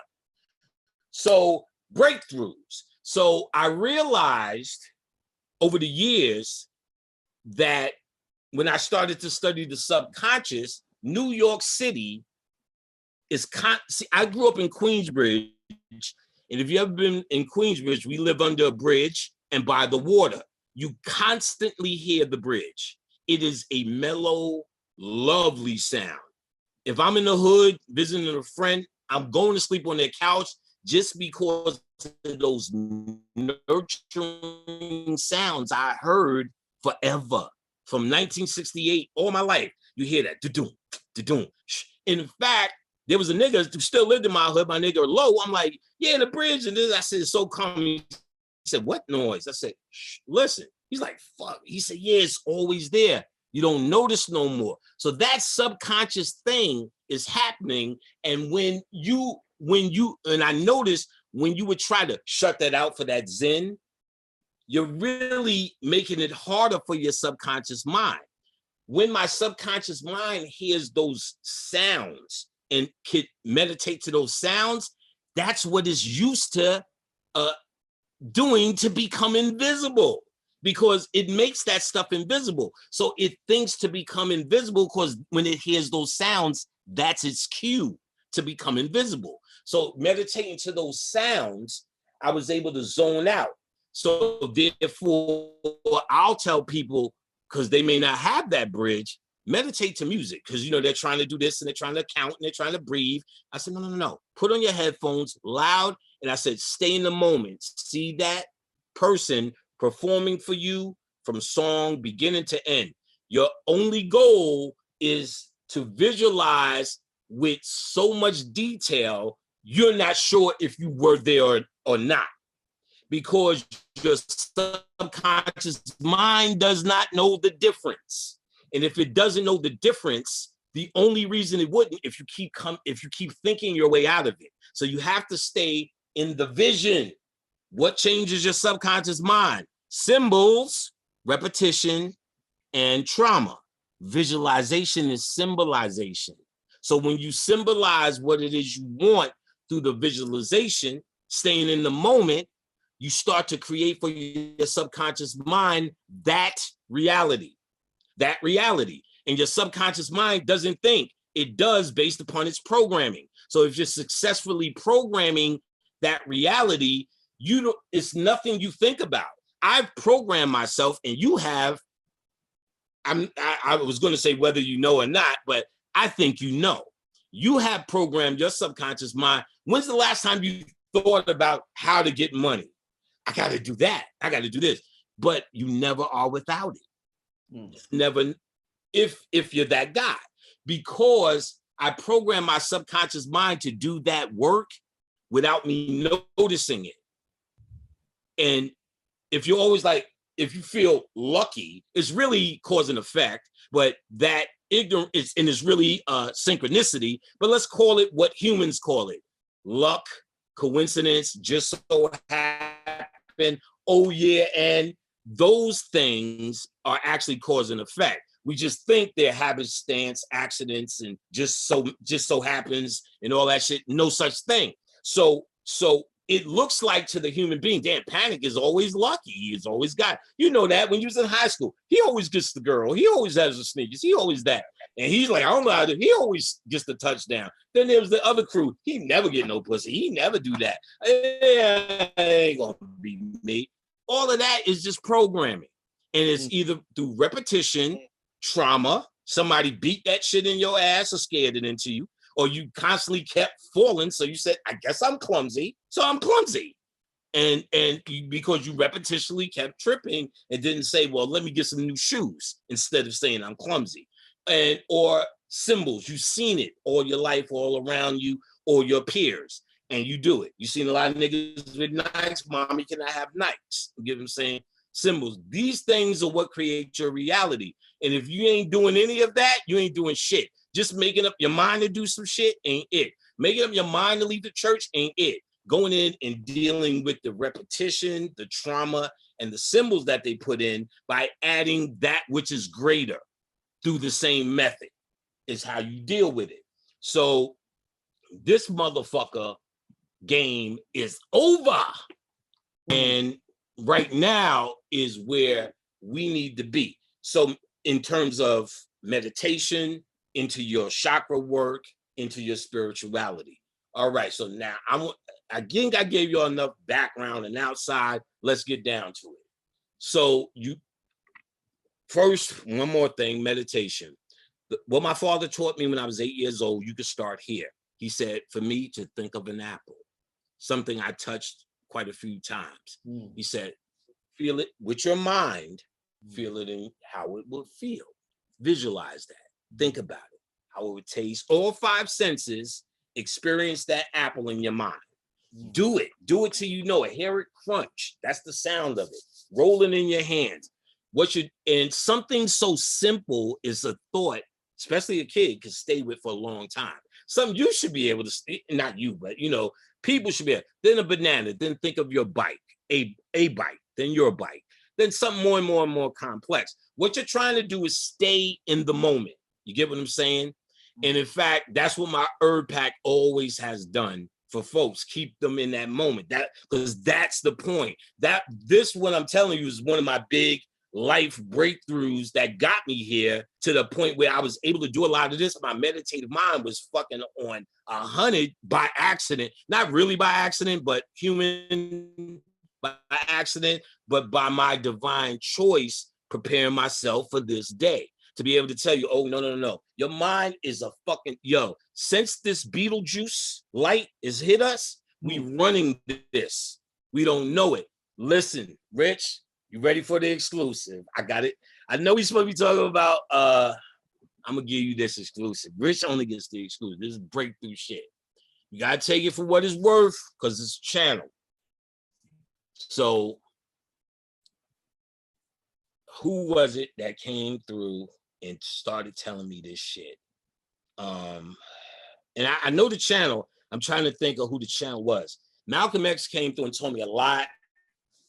So breakthroughs. So I realized over the years that when I started to study the subconscious, New York City is, see, I grew up in Queensbridge. And if you've ever been in Queensbridge, we live under a bridge and by the water. You constantly hear the bridge. It is a mellow, lovely sound. If I'm in the hood visiting a friend, I'm going to sleep on their couch just because of those nurturing sounds I heard forever. From 1968, all my life, you hear that, da-doom, da-doom. In fact, there was a nigga who still lived in my hood, my nigga Low. I'm like, yeah, the bridge. And then I said, it's so calming. He said, what noise? I said, listen. He's like, fuck. He said, yeah, it's always there. You don't notice no more. So that subconscious thing is happening. And when you, and I noticed when you would try to shut that out for that Zen, you're really making it harder for your subconscious mind. When my subconscious mind hears those sounds and can meditate to those sounds, that's what it's used to doing to become invisible, because it makes that stuff invisible. So it thinks to become invisible because when it hears those sounds, that's its cue to become invisible. So meditating to those sounds, I was able to zone out. So therefore, I'll tell people, because they may not have that bridge, meditate to music, because, you know, they're trying to do this and they're trying to count and they're trying to breathe. I said, no. Put on your headphones loud. And I said, stay in the moment. See that person performing for you from song beginning to end. Your only goal is to visualize with so much detail, you're not sure if you were there or not. because your subconscious mind does not know the difference. And if it doesn't know the difference, the only reason it wouldn't, if you keep thinking your way out of it. So you have to stay in the vision. What changes your subconscious mind? Symbols, repetition, and trauma. Visualization is symbolization. So when you symbolize what it is you want through the visualization, staying in the moment, you start to create for your subconscious mind that reality. And your subconscious mind doesn't think, it does based upon its programming. So if you're successfully programming that reality, it's nothing you think about. I've programmed myself, and you have. I was going to say whether you know or not, but I think you know. You have programmed your subconscious mind. When's the last time you thought about how to get money? I got to do that. I got to do this. But you never are without it. Never, if you're that guy, because I program my subconscious mind to do that work without me noticing it. And if you're always like, if you feel lucky, it's really cause and effect, but that ignorance is really synchronicity, but let's call it what humans call it. Luck, coincidence, just so happened, oh yeah, and those things are actually cause and effect. We just think they're happenstance, accidents, and just so happens and all that shit. No such thing. So it looks like to the human being, damn, Panic is always lucky. He's always got, you know that when he was in high school, he always gets the girl. He always has the sneakers. He always that. And he's like, I don't know how to, he always gets the touchdown. Then there was the other crew. He never get no pussy. He never do that. It ain't gonna be me. All of that is just programming. And it's either through repetition, trauma, somebody beat that shit in your ass or scared it into you, or you constantly kept falling. So you said, I guess I'm clumsy. So I'm clumsy. And because you repetitionally kept tripping and didn't say, well, let me get some new shoes instead of saying I'm clumsy. Or symbols, you've seen it all your life, all around you, or your peers, and you do it. You've seen a lot of niggas with Nikes. Mommy, can I have Nikes? You get what I'm saying? Symbols. These things are what create your reality. And if you ain't doing any of that, you ain't doing shit. Just making up your mind to do some shit ain't it. Making up your mind to leave the church ain't it. Going in and dealing with the repetition, the trauma, and the symbols that they put in by adding that which is greater through the same method is how you deal with it. So this motherfucker game is over. And right now is where we need to be. So in terms of meditation, into your chakra work, into your spirituality. All right, so now I gave you enough background and outside. Let's get down to it. So first, one more thing, meditation. What my father taught me when I was 8 years old, you could start here. He said, for me to think of an apple, something I touched quite a few times. He said, feel it with your mind, feel it in how it will feel. Visualize that. Think about it, how it would taste. All five senses, experience that apple in your mind. Do it till you know it. Hear it crunch. That's the sound of it. Roll it in your hands. And something so simple is a thought, especially a kid, can stay with for a long time. Something you should be able to, not you, but people should be able. Then a banana, then think of your bike, a bike, then your bike, then something more and more and more complex. What you're trying to do is stay in the moment. You get what I'm saying? And in fact, that's what my herb pack always has done for folks. Keep them in that moment. Because that's the point. What I'm telling you is one of my big life breakthroughs that got me here to the point where I was able to do a lot of this. My meditative mind was fucking on 100 by accident. Not really by accident, but human by accident, but by my divine choice, preparing myself for this day. To be able to tell you, oh, no. Your mind is a fucking, since this Beetlejuice light has hit us, we running this. We don't know it. Listen, Rich, you ready for the exclusive? I got it. I know we're supposed to be talking about, I'm going to give you this exclusive. Rich only gets the exclusive. This is breakthrough shit. You got to take it for what it's worth because it's channel. So who was it that came through and started telling me this shit? And I know the channel. I'm trying to think of who the channel was. Malcolm X came through and told me a lot.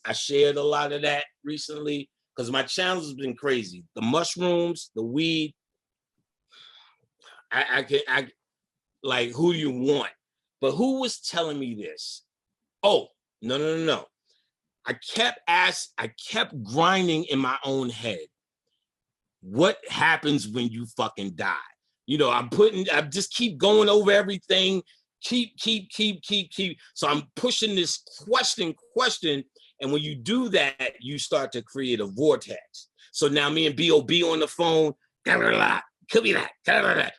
I shared a lot of that recently because my channel has been crazy. The mushrooms, the weed. I like, who do you want? But who was telling me this? Oh, no. I kept grinding in my own head. What happens when you fucking die? You know, I just keep going over everything. Keep. So I'm pushing this question. And when you do that, you start to create a vortex. So now me and B.O.B. on the phone, could be that.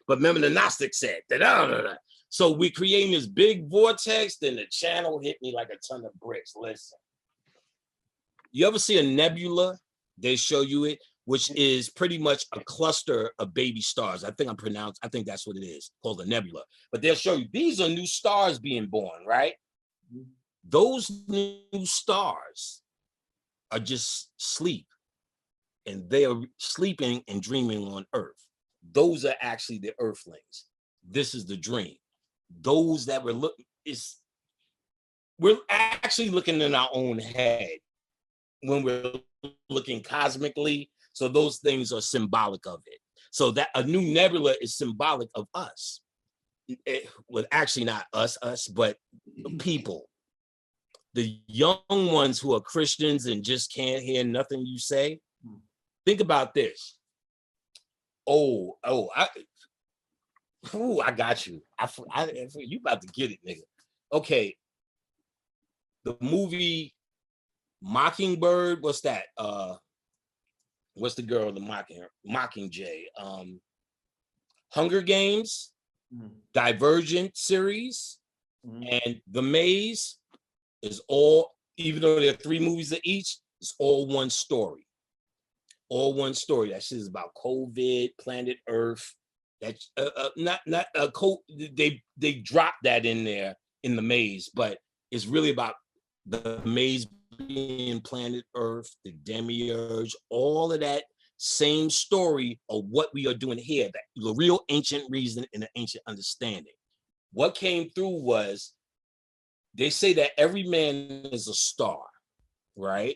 But remember the Gnostic said, so we're creating this big vortex, then the channel hit me like a ton of bricks. Listen, you ever see a nebula? They show you it, which is pretty much a cluster of baby stars. I think that's what it is, called a nebula. But they'll show you, these are new stars being born, right? Those new stars are just sleep. And they are sleeping and dreaming on Earth. Those are actually the Earthlings. This is the dream. Those that we're actually looking in our own head when we're looking cosmically. So those things are symbolic of it. So that a new nebula is symbolic of us. Well, actually not us, but people. The young ones who are Christians and just can't hear nothing you say. Think about this. I got you. You about to get it, nigga. Okay. The movie Mockingbird, what's that? What's the girl, the Mockingjay? Hunger Games, Divergent series, and The Maze is all, even though there are 3 movies of each, it's all one story. All one story. That shit is about COVID, planet Earth. That they dropped that in there in The Maze, but it's really about the maze being planet Earth, the demiurge, all of that same story of what we are doing here, the real ancient reason and the ancient understanding. What came through was, they say that every man is a star, right?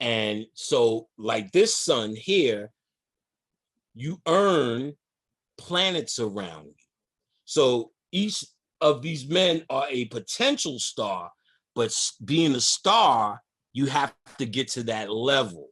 And so like this sun here, you earn planets around you. So each of these men are a potential star, but being a star, you have to get to that level,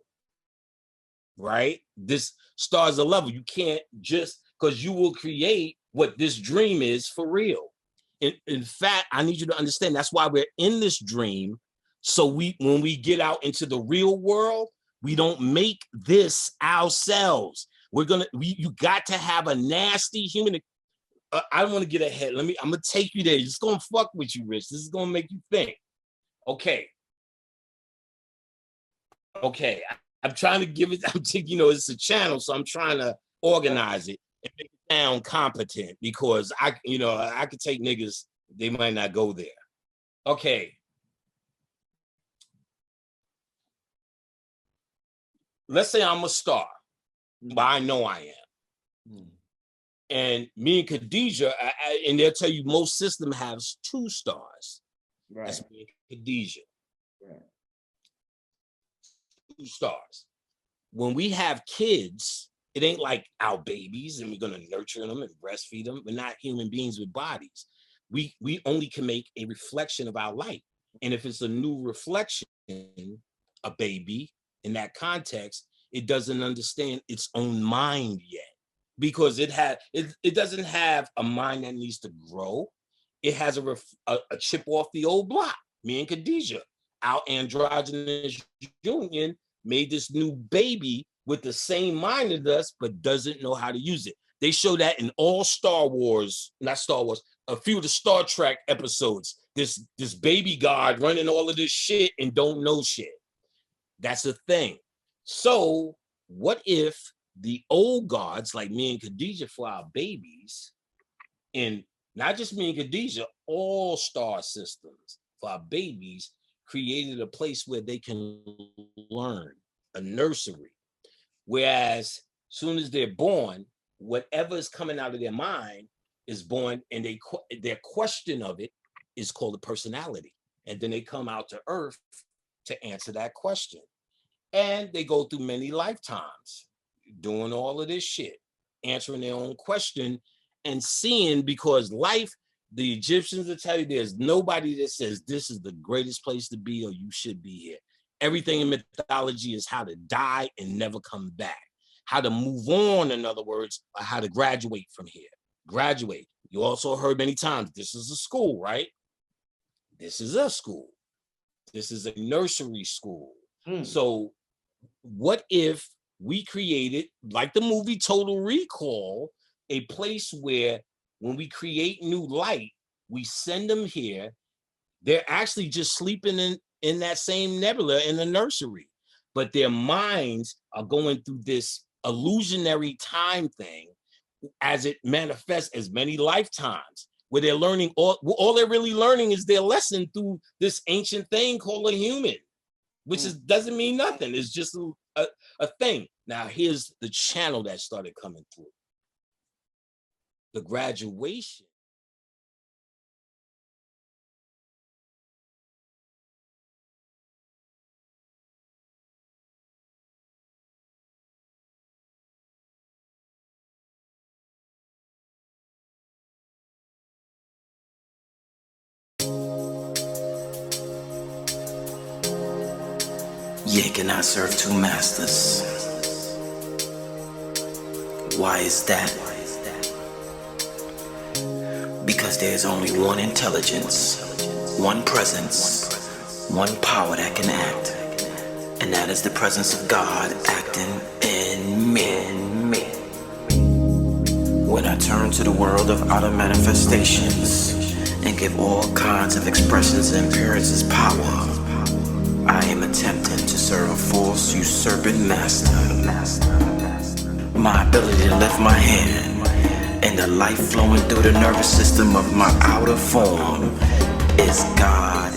right? This star is a level. You can't just, because you will create what this dream is for real. In fact, I need you to understand, that's why we're in this dream. So when we get out into the real world, we don't make this ourselves. You got to have a nasty human. I don't want to get ahead. I'm gonna take you there. It's gonna fuck with you, Rich. This is gonna make you think. Okay. I'm trying to give it, it's a channel, so I'm trying to organize it and make it sound competent, because I could take niggas, they might not go there. Okay. Let's say I'm a star, but I know I am. And me and Khadijah, and they'll tell you most system has 2 stars. Right. That's me and Khadijah. Right. 2 stars. When we have kids, it ain't like our babies and we're gonna nurture them and breastfeed them. We're not human beings with bodies. We only can make a reflection of our light. And if it's a new reflection, a baby, in that context, it doesn't understand its own mind yet, because it doesn't have a mind that needs to grow. It has a chip off the old block. Me and Khadijah, our androgynous union, made this new baby with the same mind as us, but doesn't know how to use it. They show that in all Star Wars, not Star Wars, a few of the Star Trek episodes. This baby god running all of this shit and don't know shit. That's a thing. So what if the old gods, like me and Khadijah, for our babies, and not just me and Khadijah, all star systems for our babies, created a place where they can learn, a nursery. Whereas soon as they're born, whatever is coming out of their mind is born, and their question of it is called a personality. And then they come out to earth to answer that question. And they go through many lifetimes doing all of this shit, answering their own question and seeing, because life, the Egyptians will tell you there's nobody that says this is the greatest place to be or you should be here. Everything in mythology is how to die and never come back, how to move on, in other words, or how to graduate from here. Graduate. You also heard many times, this is a school, right? This is a school. This is a nursery school. So what if we created, like the movie Total Recall, a place where when we create new light, we send them here. They're actually just sleeping in that same nebula in the nursery, but their minds are going through this illusionary time thing as it manifests as many lifetimes, where they're learning, all they're really learning is their lesson through this ancient thing called a human, which doesn't mean nothing. It's just a thing. Now, here's the channel that started coming through. The graduation. Ye cannot serve two masters. Why is that? Because there is only one intelligence, one presence, one power that can act, and that is the presence of God acting in me. When I turn to the world of outer manifestations and give all kinds of expressions and appearances power, I am attempting to serve a false usurping master. My ability to lift my hand and the life flowing through the nervous system of my outer form is God